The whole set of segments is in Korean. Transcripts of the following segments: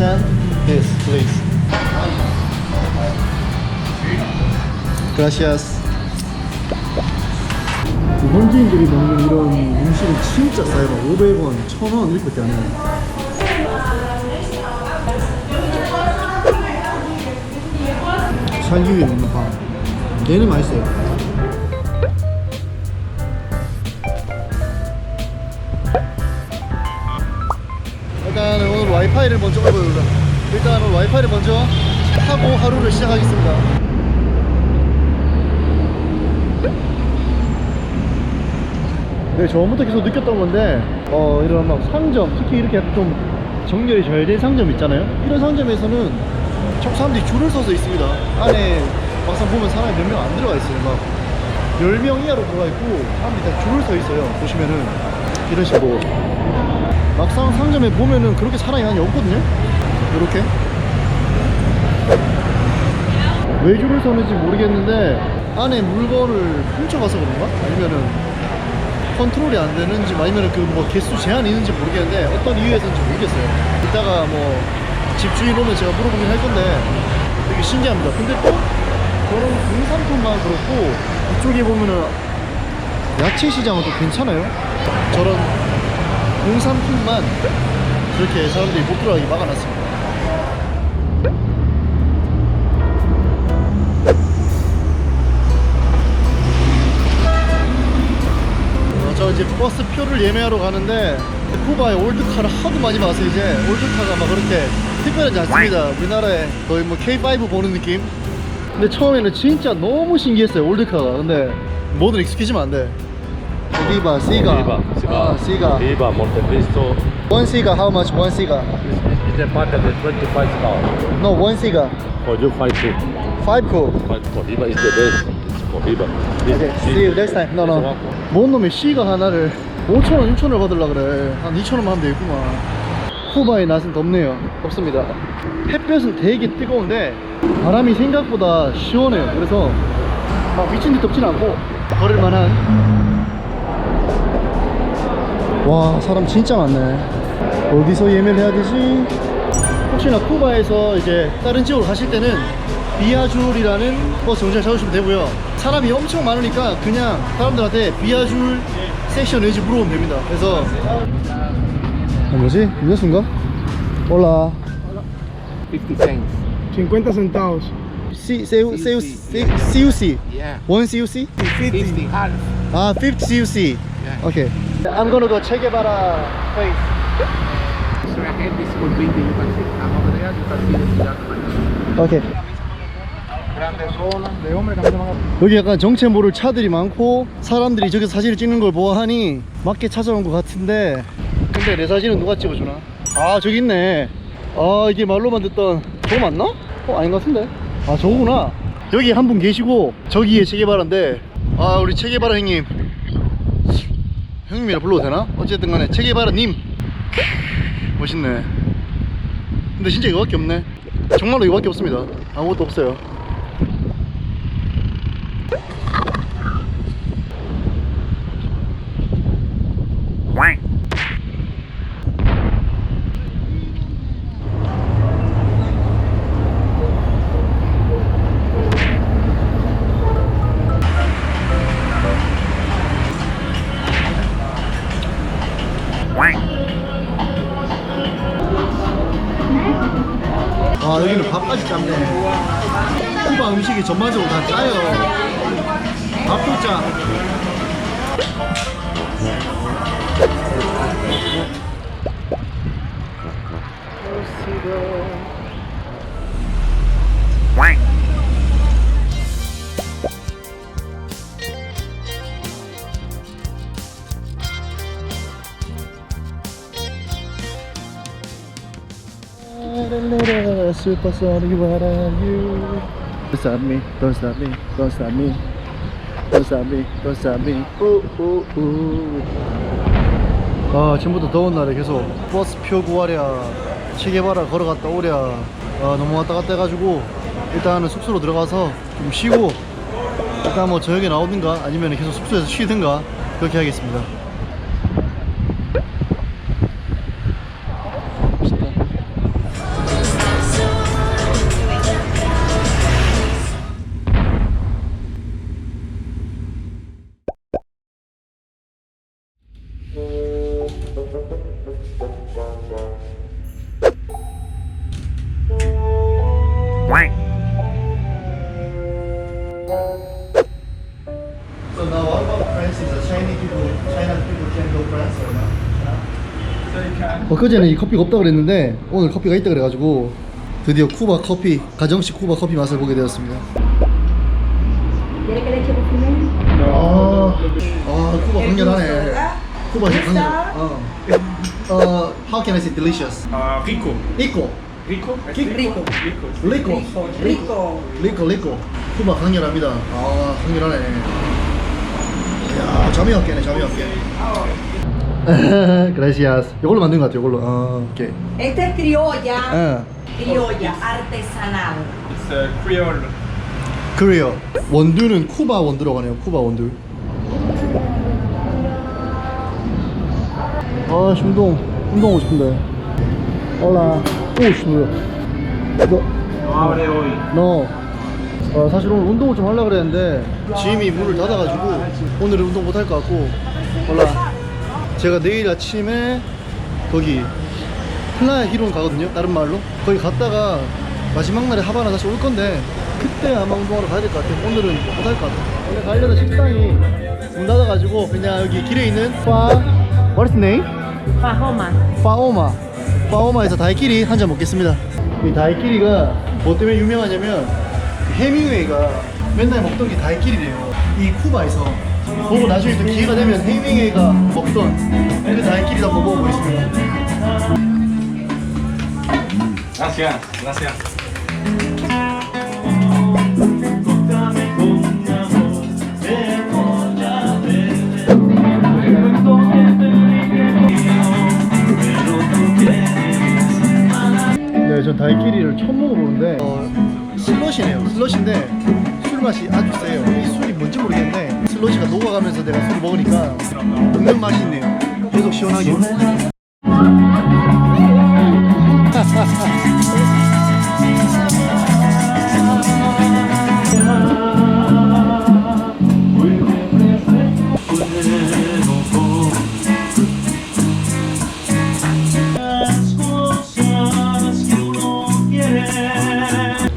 send this, please. Gracias. 현지인들이 먹는 이런 음식은 진짜 싸요. 500원, 1000원 이렇게밖에 안 해요. 살기 위해 먹는 밥. 얘는 맛있어요. 일단 오늘 와이파이를 먼저 일단 오늘 와이파이를 먼저 하고 하루를 시작하겠습니다. 네, 저번부터 계속 느꼈던 건데 이런 막 상점, 특히 이렇게 약간 좀 정렬이 잘 된 상점 있잖아요. 이런 상점에서는 참 사람들이 줄을 서서 있습니다. 안에 막상 보면 사람이 몇 명 안 들어가 있어요. 막 10명 이하로 들어가 있고 사람들이 다 줄을 서 있어요. 보시면은 이런 식으로 막상 상점에 보면은 그렇게 사람이 많이 없거든요. 이렇게 왜 줄을 서는지 모르겠는데 안에 물건을 훔쳐가서 그런가? 아니면은 컨트롤이 안 되는지 아니면 그 뭐 개수 제한이 있는지 모르겠는데 어떤 이유에서인지 모르겠어요. 이따가 뭐 집주인 오면 제가 물어보긴 할 건데 되게 신기합니다. 근데 또 저런 공산품만 그렇고 이쪽에 보면은 야채 시장은 또 괜찮아요. 저런 공산품만 그렇게 사람들이 못 들어가게 막아놨습니다. 저 이제 버스 표를 예매하러 가는데 쿠바에 올드카를 하도 많이 봐서 이제 올드카가 막 그렇게 특별하지 않습니다. 우리나라에 거의 뭐 K5 보는 느낌. 근데 처음에는 진짜 너무 신기했어요, 올드카가. 근데 뭐든 익숙해지면 안 돼. Viva, Siga. Viva, Siga. Viva, Montecristo. One Siga, how much? One Siga? It's a pack at 25 stars. No, one Siga. For you, 5 2. 5 cool. For Viva is the best. It's for Viva. Okay, see you next time. No, no. 뭔 놈의 C가 하나를 5,000원, 6,000원을 받으려고 그래. 한 2,000원만 하면 되겠구만. 쿠바의 낮은 덥네요. 덥습니다. 햇볕은 되게 뜨거운데 바람이 생각보다 시원해요. 그래서 막 미친 듯 덥진 않고 걸을만한. 와, 사람 진짜 많네. 어디서 예매를 해야 되지? 혹시나 쿠바에서 이제 다른 지역으로 가실 때는 비아줄이라는 버스 정류장 찾으시면 되고요. 사람이 엄청 많으니까 그냥 사람들한테 비아줄 섹션 왠지 물어보면 됩니다. 그래서 뭐지? 이녀수인가? 올라 50 cents. 50 centavos. CUC? Yeah. One CUC? 50 half. 아, 50 CUC. Yeah. Okay. I'm gonna go Che Guevara place. So ahead this could be you can see. And over there you can see the Jackman. Okay. Grande zona. De hombre, camino. 여기 약간 정체 모를 차들이 많고 사람들이 저기서 사진을 찍는 걸 보아하니 맞게 찾아온 것 같은데 근데 내 사진은 누가 찍어주나? 아, 저기 있네. 아, 이게 말로만 듣던 저거 맞나? 아닌 것 같은데. 아, 저거구나. 여기 한 분 계시고 저기에 체게바라인데 아, 우리 체게바라 형님, 형님이라 불러도 되나? 어쨌든 간에 체게바라님 멋있네. 근데 진짜 이거밖에 없네. 정말로 이거밖에 없습니다. 아무것도 없어요. 아, 여기는 밥까지 짭네. 쿠바 음식이 전반적으로 다 짜요. 밥도 짜. Supersonic, what are you? Don't stop me, don't stop me, don't stop me, don't stop me, don't stop me. 아, 지금부터 더운 날에 계속 버스 표 구하랴, 체게바라 걸어갔다 오랴. 아, 너무 왔다 갔다 해가지고 일단은 숙소로 들어가서 좀 쉬고 일단 뭐 저녁에 나오든가 아니면 계속 숙소에서 쉬든가 그렇게 하겠습니다. 엊그제는 이 커피가 없다고 그랬는데 오늘 커피가 있다 그래가지고 드디어 쿠바 커피, 가정식 쿠바 커피 맛을 보게 되었습니다. 쿠바 강렬하네. 쿠바 진짜 강렬. How can I say delicious? Rico. Rico. Rico? Rico. Rico. Rico. 리코. 쿠바 강렬합니다. 강렬하네. 이야, 잠이 없겠네, 잠이 없게. Gracias. 이걸로 만든 것 같아요, 이걸로. 오케이. Esta es criolla. 아, Criolla, artesanal. It's Creole. 그래요. 원두는 쿠바 원두라고 하네요, 쿠바 원두. 운동하고 싶은데. 올라. 오, 씨, No abre hoy. 너 사실 오늘 운동을 좀 하려고 그랬는데 짐이 문을 닫아가지고 오늘은 운동 못 할 것 같고 몰라. 제가 내일 아침에 거기 플라야 히론 가거든요, 다른 말로. 거기 갔다가 마지막 날에 하바나 다시 올 건데 그때 아마 운동하러 가야 될 것 같아요. 오늘은 못 할 것 같아요. 오늘 가려던 식당이 문 닫아가지고 그냥 여기 길에 있는 What is the name? 파오마에서 다이끼리 한 잔 먹겠습니다. 이 다이끼리가 뭐 때문에 유명하냐면 해밍웨이가 맨날 먹던 게 다이끼리래요, 이 쿠바에서. 보고 나중에 또 기회가 되면 해밍웨이가 먹던 그 다이끼리도 한번 먹어보겠습니다. Gracias, gracias. 네, 전 다이끼리를 처음 먹어보는데 슬러시네요. 슬러시인데 술 맛이 아주 세요. 이 술이 뭔지 모르겠는데 슬러시가 녹아가면서 내가 술을 먹으니까 먹는 맛이 있네요. 계속 시원하게.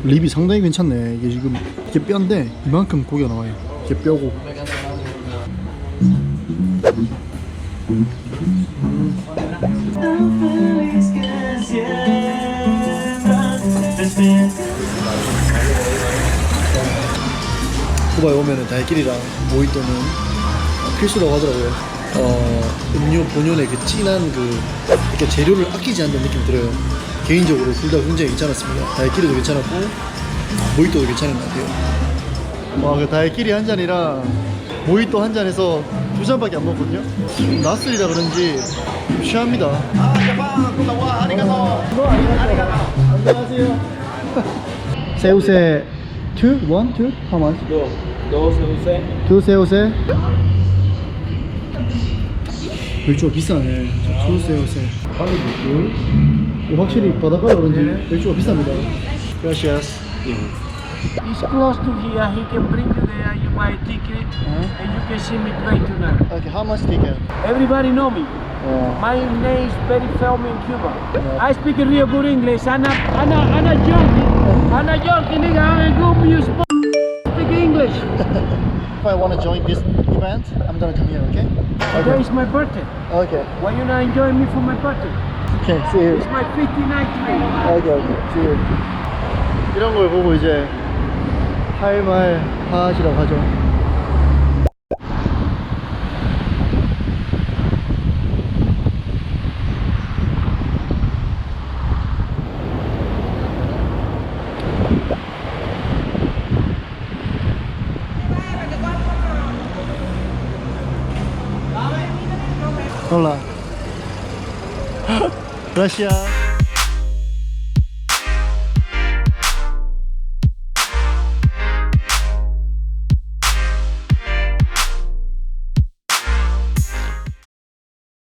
립이 상당히 괜찮네. 이게 지금 이게 뼈인데 이만큼 고기가 나와요. 이게 뼈고. 쿠바에 오면은 다이끼리랑 모히또는 필수라고 하더라고요. 음료 본연의 그 진한 이렇게 재료를 아끼지 않는 느낌이 들어요. 개인적으로 둘 다 굉장히 괜찮았습니다. 다이끼리도 괜찮았고 모히또도 괜찮은 것 같아요. 그 다이끼리 한 잔이랑 모히또 한 잔에서 2잔밖에 안 먹거든요. 낮술이라 그런지 좀 취합니다. 안녕하세요. 새우새 2? 1? 2? How much? 두 새우새. 맥주가 비싸네. 두 새우새. 확실히 바닷가라 그런지 맥주가 비쌉니다. Gracias. It's close to here. He can bring you there. You buy a ticket, and you can see me play tonight. Okay, how much ticket? Everybody know me. My name is very famous in Cuba. I speak real good English. Ana joking, nigga. I'm good. You speak English. If I want to join this event, I'm gonna come here, okay? Today is my birthday. Okay. Why you not enjoying me for my birthday? Okay, see you. It's my 59th day. Okay, see you. 이런 걸 보고 이제 할 말 하시라고 하죠. Hola. Gracias.